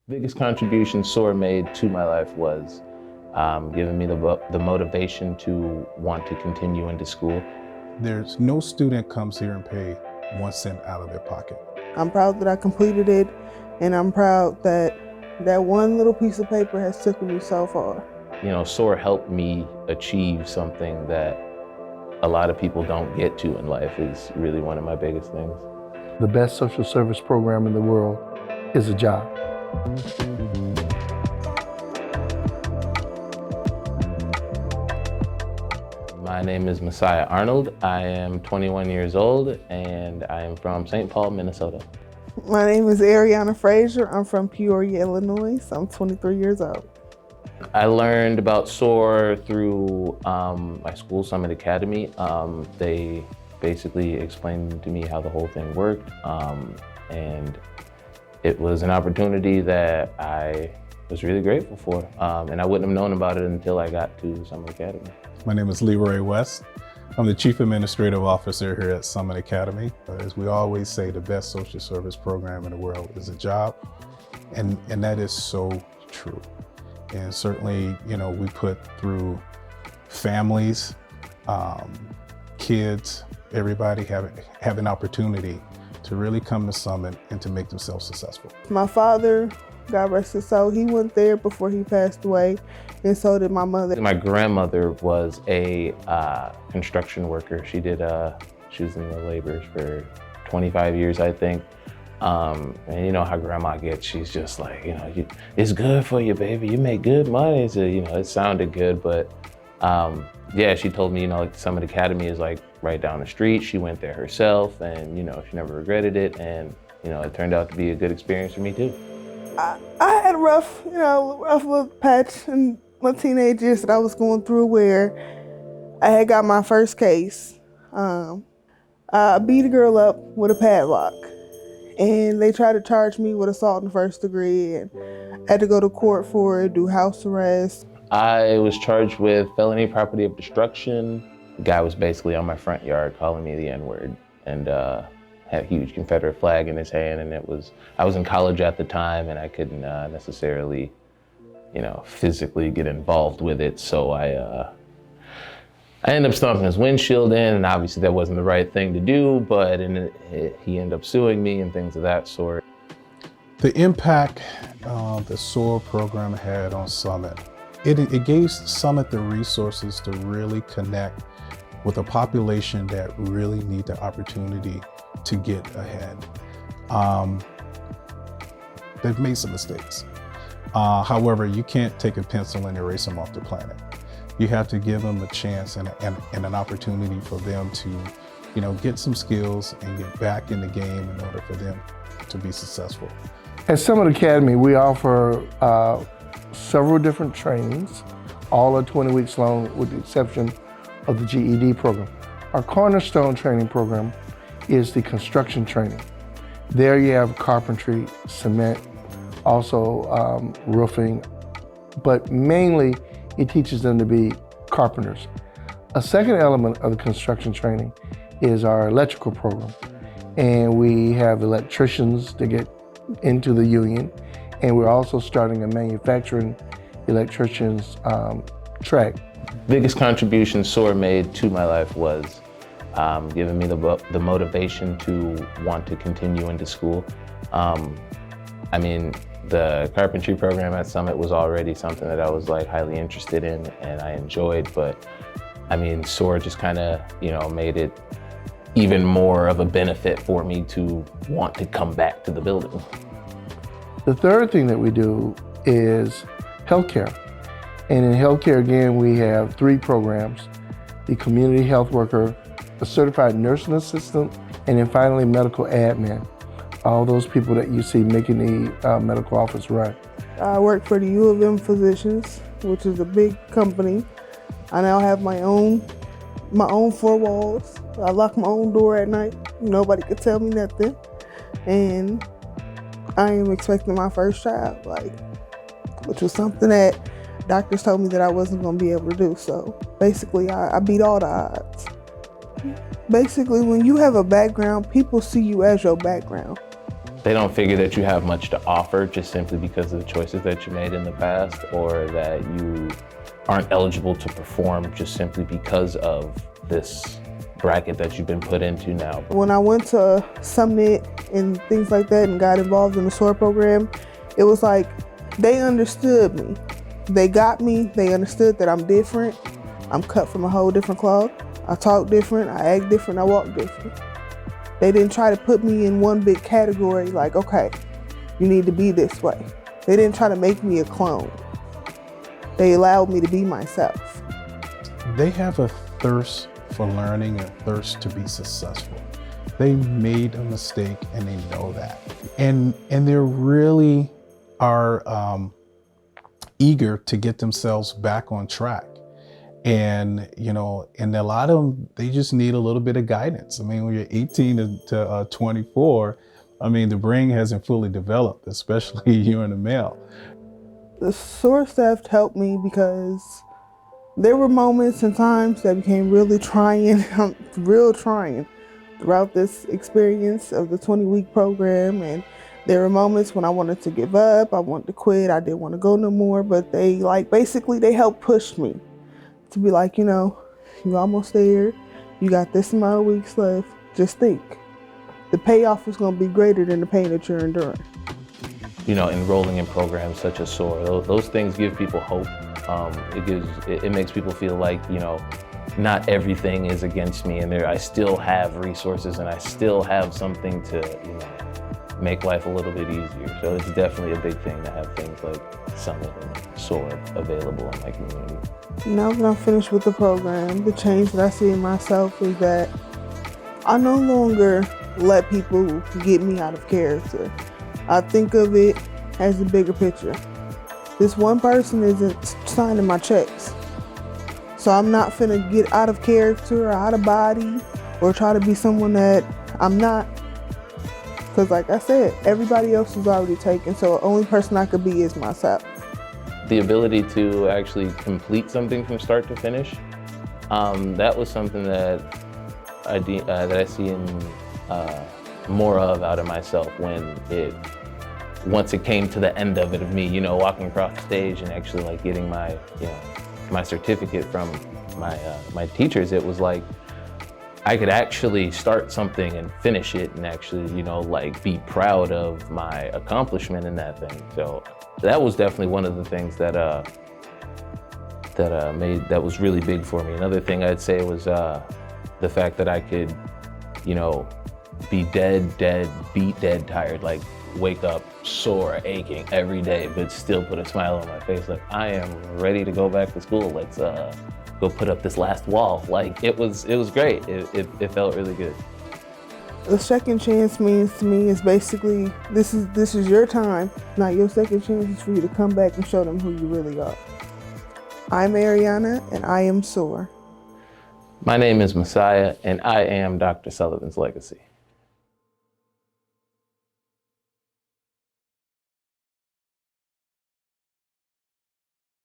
Biggest contribution SOAR made to my life was giving me the motivation to want to continue into school. There's no student comes here and pay 1 cent out of their pocket. I'm proud that I completed it, and I'm proud that that one little piece of paper has taken me so far. You know, SOAR helped me achieve something that a lot of people don't get to in life is really one of my biggest things. The best social service program in the world is a job. My name is Messiah Arnold. I am 21 years old and I am from St. Paul, Minnesota. My name is Ariana Frazier. I'm from Peoria, Illinois. I'm 23 years old. I learned about SOAR through my school, Summit Academy. They basically explained to me how the whole thing worked, and it was an opportunity that I was really grateful for, and I wouldn't have known about it until I got to Summit Academy. My name is Leroy West. I'm the Chief Administrative Officer here at Summit Academy. As we always say, the best social service program in the world is a job, and that is so true. And certainly, you know, we put through families, kids, everybody have an opportunity to really come to Summit and to make themselves successful. My father, God rest his soul, he went there before he passed away, and so did my mother. My grandmother was a construction worker. She was in the labors for 25 years, I think. And you know how grandma gets, she's just like, you know, it's good for you, baby. You make good money. So, you know, it sounded good, but yeah, she told me, you know, like Summit Academy is like right down the street. She went there herself and, you know, she never regretted it. And, you know, it turned out to be a good experience for me too. I had a rough little patch in my teenage years that I was going through where I had got my first case. I beat a girl up with a padlock. And they tried to charge me with assault in the first degree, and I had to go to court for it, do house arrest. I was charged with felony property of destruction. The guy was basically on my front yard calling me the N-word and had a huge Confederate flag in his hand, and I was in college at the time and I couldn't necessarily, you know, physically get involved with it, so I ended up stomping his windshield in, and obviously that wasn't the right thing to do, but he ended up suing me and things of that sort. The impact the SOAR program had on Summit, it gave Summit the resources to really connect with a population that really need the opportunity to get ahead. They've made some mistakes. However, you can't take a pencil and erase them off the planet. You have to give them a chance and an opportunity for them to, you know, get some skills and get back in the game in order for them to be successful. At Summit Academy, we offer several different trainings. All are 20 weeks long with the exception of the GED program. Our cornerstone training program is the construction training. There you have carpentry, cement, also roofing, but mainly it teaches them to be carpenters. A second element of the construction training is our electrical program. And we have electricians to get into the union. And we're also starting a manufacturing electricians track. Biggest contribution SOAR made to my life was giving me the motivation to want to continue into school. I mean, the carpentry program at Summit was already something that I was like highly interested in and I enjoyed, but I mean, SOAR just kind of, you know, made it even more of a benefit for me to want to come back to the building. The third thing that we do is healthcare. And in healthcare, again, we have 3 programs: the community health worker, a certified nursing assistant, and then finally medical admin. All those people that you see making the medical office run. I work for the U of M Physicians, which is a big company. I now have my own 4 walls. I lock my own door at night. Nobody could tell me nothing. And I am expecting my first child, which was something that doctors told me that I wasn't gonna be able to do. So basically I beat all the odds. Basically, when you have a background, people see you as your background. they don't figure that you have much to offer just simply because of the choices that you made in the past, or that you aren't eligible to perform just simply because of this bracket that you've been put into now. When I went to Summit and things like that and got involved in the SOAR program, it was like they understood me. They got me, they understood that I'm different. I'm cut from a whole different cloth. I talk different, I act different, I walk different. They didn't try to put me in one big category like, okay, you need to be this way. They didn't try to make me a clone. They allowed me to be myself. They have a thirst for learning, a thirst to be successful. They made a mistake and they know that. And they really are eager to get themselves back on track. And, you know, and a lot of them, they just need a little bit of guidance. I mean, when you're 18 to 24, I mean, the brain hasn't fully developed, especially you and a male. The SOAR staff helped me because there were moments and times that became really trying, real trying throughout this experience of the 20-week program. And there were moments when I wanted to give up, I wanted to quit, I didn't want to go no more, but they basically they helped push me to be like, you know, you're almost there, you got this amount of weeks left, just think. The payoff is going to be greater than the pain that you're enduring. You know, enrolling in programs such as SOAR, those things give people hope. It makes people feel like, you know, not everything is against me, and I still have resources and I still have something to, you know, make life a little bit easier. So it's definitely a big thing to have things like Summit and SOAR available in my community. Now that I'm finished with the program, the change that I see in myself is that I no longer let people get me out of character. I think of it as a bigger picture. This one person isn't signing my checks. So I'm not finna get out of character or out of body or try to be someone that I'm not. Because like I said, everybody else is already taken, so the only person I could be is myself. The ability to actually complete something from start to finish, that was something that I see more of out of myself once it came to the end of it, of me, you know, walking across the stage and actually like getting my, you know, my certificate from my teachers. It was like I could actually start something and finish it and actually, you know, like be proud of my accomplishment in that thing. So that was definitely one of the things that was really big for me. Another thing I'd say was the fact that I could, you know, be beat dead tired, like wake up sore, aching every day, but still put a smile on my face. Like, I am ready to go back to school. Let's go put up this last wall. Like, it was great. It felt really good. The second chance means to me is basically, this is your time, not your second chance. It's for you to come back and show them who you really are. I'm Ariana, and I am SOAR. My name is Messiah, and I am Dr. Sullivan's legacy.